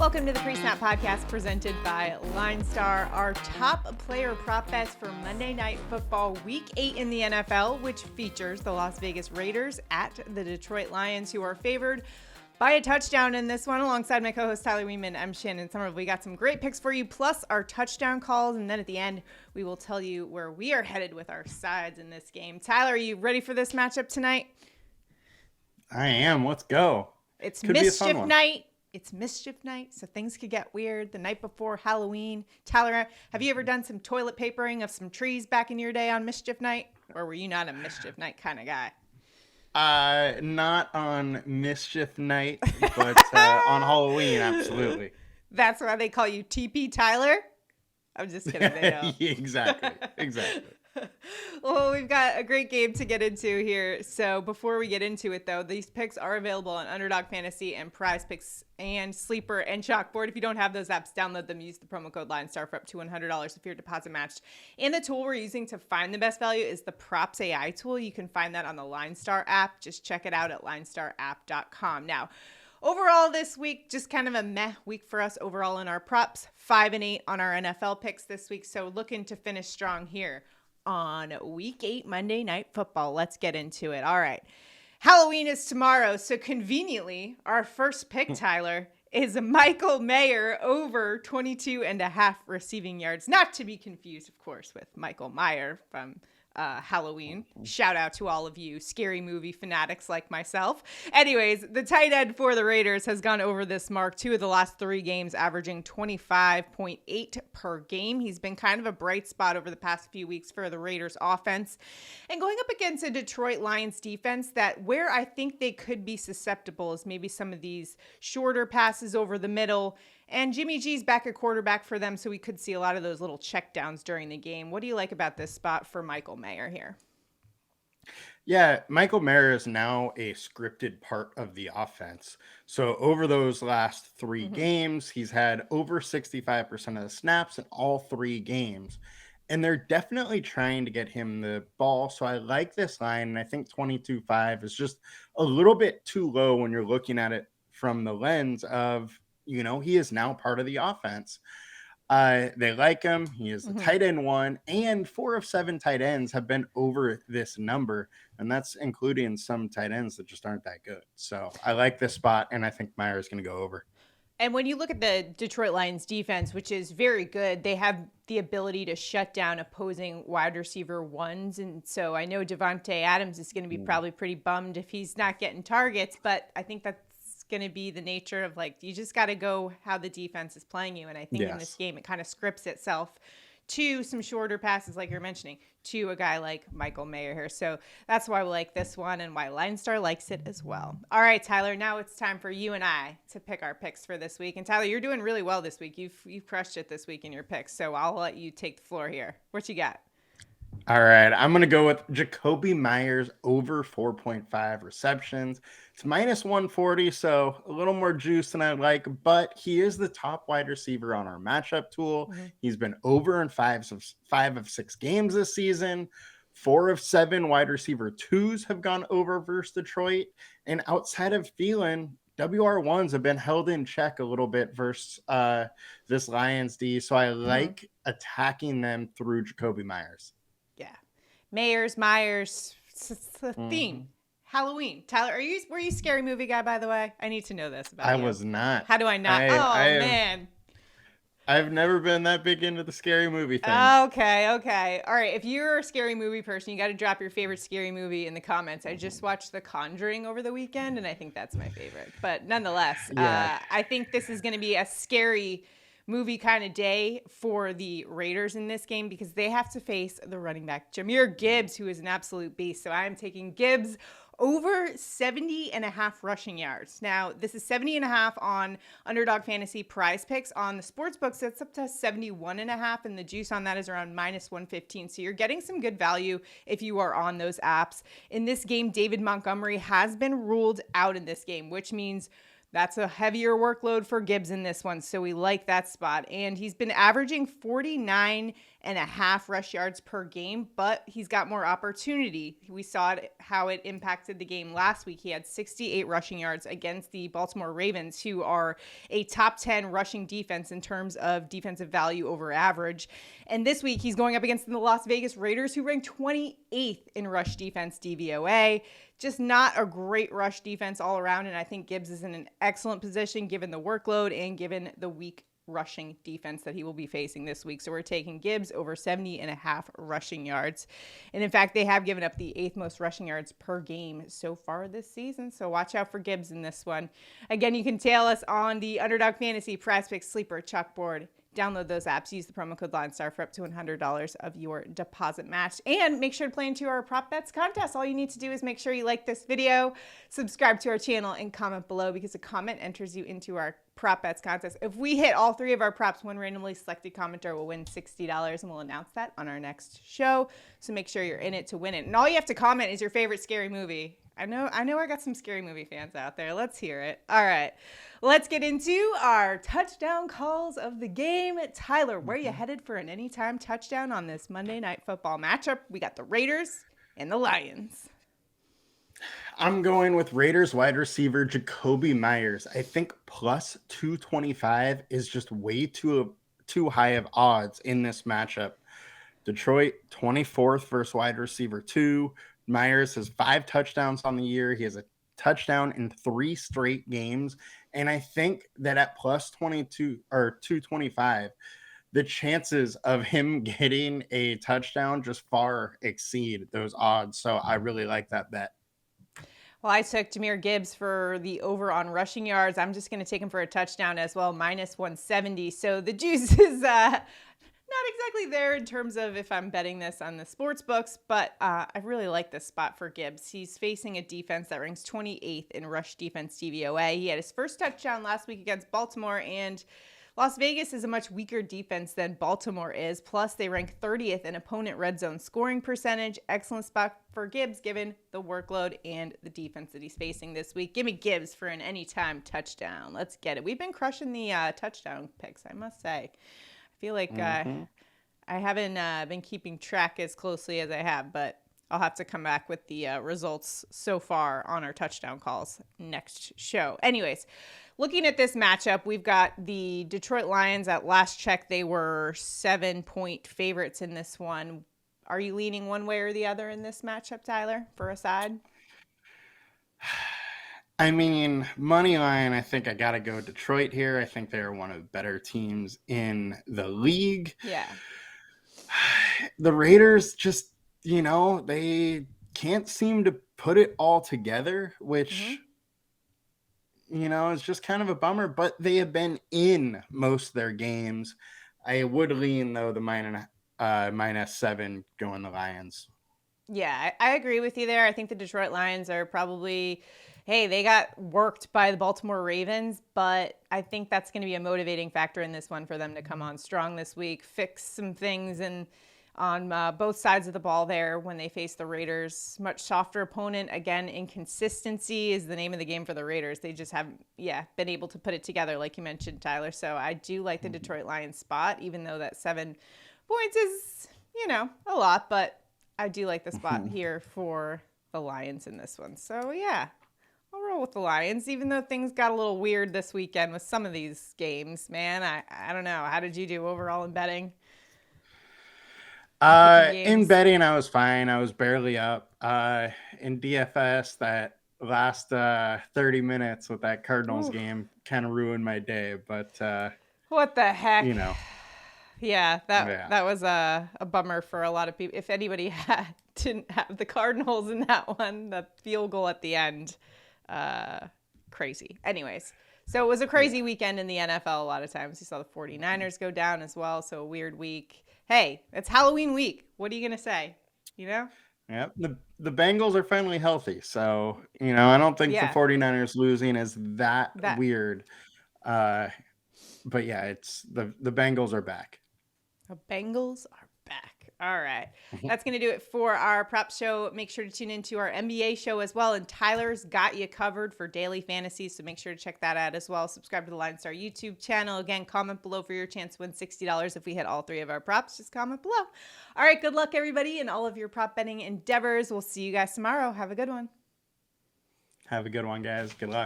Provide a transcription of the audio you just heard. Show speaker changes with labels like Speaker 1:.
Speaker 1: Welcome to the Pre-Snap Podcast presented by LineStar. Our top player prop bets for Monday Night Football Week 8 in the NFL, which features the Las Vegas Raiders at the Detroit Lions, who are favored by a touchdown in this one. Alongside my co-host Tyler Wiemann, I'm Shannon Sommerville. We got some great picks for you, plus our touchdown calls, and then at the end, we will tell you where we are headed with our sides in this game. Tyler, are you ready for this matchup tonight?
Speaker 2: I am. Let's go.
Speaker 1: It's mischief night. It's mischief night, so things could get weird the night before Halloween. Tyler, have you ever done some toilet papering of some trees back in your day on mischief night? Or were you not a mischief night kind of guy?
Speaker 2: Not on mischief night, but on Halloween, absolutely.
Speaker 1: That's why they call you TP Tyler? I'm just kidding. They know.
Speaker 2: Exactly.
Speaker 1: Well, we've got a great game to get into here. So before we get into it, though, these picks are available on Underdog Fantasy and PrizePicks and Sleeper and CHALKBOARD. If you don't have those apps, download them. Use the promo code LineStar for up to $100 if your deposit matched. And the tool we're using to find the best value is the PropsAI tool. You can find that on the LineStar app. Just check it out at linestarapp.com. Now, overall this week, just kind of a meh week for us overall in our props. 5-8 on our NFL picks this week. So looking to finish strong here on Week 8 Monday Night Football. Let's get into it. All right. Halloween is tomorrow, so conveniently, our first pick, Tyler, is Michael Mayer over 22.5 receiving yards. Not to be confused, of course, with Michael Meyer from Halloween. Shout out to all of you scary movie fanatics like myself. Anyways, the tight end for the Raiders has gone over this mark 2 of the last 3 games, averaging 25.8 per game. He's been kind of a bright spot over the past few weeks for the Raiders offense. And going up against a Detroit Lions defense that where I think they could be susceptible is maybe some of these shorter passes over the middle. And Jimmy G's back at quarterback for them, so we could see a lot of those little checkdowns during the game. What do you like about this spot for Michael Mayer here?
Speaker 2: Yeah, Michael Mayer is now a scripted part of the offense. So over those last 3 games, he's had over 65% of the snaps in all 3 games. And they're definitely trying to get him the ball. So I like this line. And I think 22.5 is just a little bit too low when you're looking at it from the lens of, you know, he is now part of the offense. They like him. He is the tight end 1, and 4 of 7 tight ends have been over this number. And that's including some tight ends that just aren't that good. So I like this spot, and I think Meyer is going to go over.
Speaker 1: And when you look at the Detroit Lions defense, which is very good, they have the ability to shut down opposing wide receiver 1s. And so I know Devontae Adams is going to be probably pretty bummed if he's not getting targets, but I think that's going to be the nature of, like, you just got to go how the defense is playing you. And I think in this game, it kind of scripts itself to some shorter passes, like you're mentioning, to a guy like Michael Mayer here. So that's why we like this one and why LineStar likes it as well. All right, Tyler, now it's time for you and I to pick our picks for this week. And Tyler, you're doing really well this week. You've crushed it this week in your picks. So I'll let you take the floor here. What you got?
Speaker 2: All right, I'm going to go with Jacobe Meyers over 4.5 receptions. It's minus 140, so a little more juice than I like, but he is the top wide receiver on our matchup tool. He's been over in 5 of 6 games this season. 4 of 7 wide receiver 2s have gone over versus Detroit. And outside of Thielen, WR1s have been held in check a little bit versus this Lions D, so I like attacking them through Jacobe Meyers.
Speaker 1: Yeah. Myers, it's a theme. Halloween. Tyler, were you a scary movie guy, by the way? I need to know this about you.
Speaker 2: I was not.
Speaker 1: How do I not? Man.
Speaker 2: I've never been that big into the scary movie thing.
Speaker 1: Okay. All right. If you're a scary movie person, you got to drop your favorite scary movie in the comments. I just watched The Conjuring over the weekend, and I think that's my favorite. But nonetheless, I think this is going to be a scary movie kind of day for the Raiders in this game because they have to face the running back Jamir Gibbs, who is an absolute beast. So I'm taking Gibbs over 70.5 rushing yards. Now, this is 70.5 on Underdog Fantasy PrizePicks. On the sportsbooks, it's up to 71.5, and the juice on that is around minus 115. So you're getting some good value if you are on those apps. In this game, David Montgomery has been ruled out in this game, which means That's a heavier workload for Gibbs in this one, so we like that spot. And he's been averaging 49.5 rush yards per game, but he's got more opportunity. We saw how it impacted the game last week. He had 68 rushing yards against the Baltimore Ravens, who are a top 10 rushing defense in terms of defensive value over average. And this week, he's going up against the Las Vegas Raiders, who rank 28th in rush defense DVOA. Just not a great rush defense all around, and I think Gibbs is in an excellent position given the workload and given the weak rushing defense that he will be facing this week. So we're taking Gibbs over 70.5 rushing yards. And in fact, they have given up the 8th most rushing yards per game so far this season. So watch out for Gibbs in this one. Again, you can tail us on the Underdog Fantasy, PrizePicks, Sleeper, Chalkboard. Download those apps. Use the promo code LineStar for up to $100 of your deposit match. And make sure to play into our Prop Bets contest. All you need to do is make sure you like this video, subscribe to our channel, and comment below, because a comment enters you into our Prop Bets contest. If we hit all 3 of our props, one randomly selected commenter will win $60, and we'll announce that on our next show. So make sure you're in it to win it. And all you have to comment is your favorite scary movie. I know I got some scary movie fans out there. Let's hear it. All right. Let's get into our touchdown calls of the game. Tyler, where are you headed for an anytime touchdown on this Monday Night Football matchup? We got the Raiders and the Lions.
Speaker 2: I'm going with Raiders wide receiver Jacobe Meyers. I think plus 225 is just way too high of odds in this matchup. Detroit 24th versus wide receiver 2. Myers has 5 touchdowns on the year. He has a touchdown in 3 straight games. And I think that at plus 22 or 225, the chances of him getting a touchdown just far exceed those odds. So I really like that bet.
Speaker 1: Well, I took Jamir Gibbs for the over on rushing yards. I'm just going to take him for a touchdown as well, minus 170. So the juice is not exactly there in terms of if I'm betting this on the sports books, but I really like this spot for Gibbs. He's facing a defense that ranks 28th in rush defense DVOA. He had his first touchdown last week against Baltimore, and Las Vegas is a much weaker defense than Baltimore is. Plus, they rank 30th in opponent red zone scoring percentage. Excellent spot for Gibbs given the workload and the defense that he's facing this week. Give me Gibbs for an anytime touchdown. Let's get it. We've been crushing the touchdown picks, I must say. I feel like I haven't been keeping track as closely as I have, but I'll have to come back with the results so far on our touchdown calls next show. Anyways, looking at this matchup, we've got the Detroit Lions. At last check, they were 7-point favorites in this one. Are you leaning one way or the other in this matchup, Tyler, for a side?
Speaker 2: I mean, money line, I think I got to go Detroit here. I think they're one of the better teams in the league.
Speaker 1: Yeah.
Speaker 2: The Raiders just, they can't seem to put it all together, which, is just kind of a bummer. But they have been in most of their games. I would lean, though, the minus 7 going the Lions.
Speaker 1: Yeah, I agree with you there. I think the Detroit Lions are probably... Hey, they got worked by the Baltimore Ravens, but I think that's going to be a motivating factor in this one for them to come on strong this week, fix some things on both sides of the ball there when they face the Raiders. Much softer opponent. Again, inconsistency is the name of the game for the Raiders. They just haven't, been able to put it together like you mentioned, Tyler. So I do like the Detroit Lions spot, even though that 7 points is, a lot, but I do like the spot here for the Lions in this one. So, yeah. I'll roll with the Lions, even though things got a little weird this weekend with some of these games, man. I don't know. How did you do overall in betting?
Speaker 2: In betting, I was fine. I was barely up. In DFS, that last 30 minutes with that Cardinals game kind of ruined my day. But
Speaker 1: what the heck? Yeah, that was a bummer for a lot of people. If anybody didn't have the Cardinals in that one, the field goal at the end. Crazy. Anyways, so it was a crazy weekend in the NFL. A lot of times you saw the 49ers go down as well. So a weird week. Hey, it's Halloween week. What are you going to say?
Speaker 2: Yeah. The Bengals are finally healthy. So, I don't think the 49ers losing is that weird. But yeah, it's the Bengals are back.
Speaker 1: The Bengals are back. All right. That's going to do it for our prop show. Make sure to tune into our NBA show as well. And Tyler's got you covered for daily fantasy. So make sure to check that out as well. Subscribe to the LineStar YouTube channel. Again, comment below for your chance to win $60 if we hit all 3 of our props. Just comment below. All right. Good luck, everybody, in all of your prop betting endeavors. We'll see you guys tomorrow. Have a good one.
Speaker 2: Have a good one, guys. Good luck.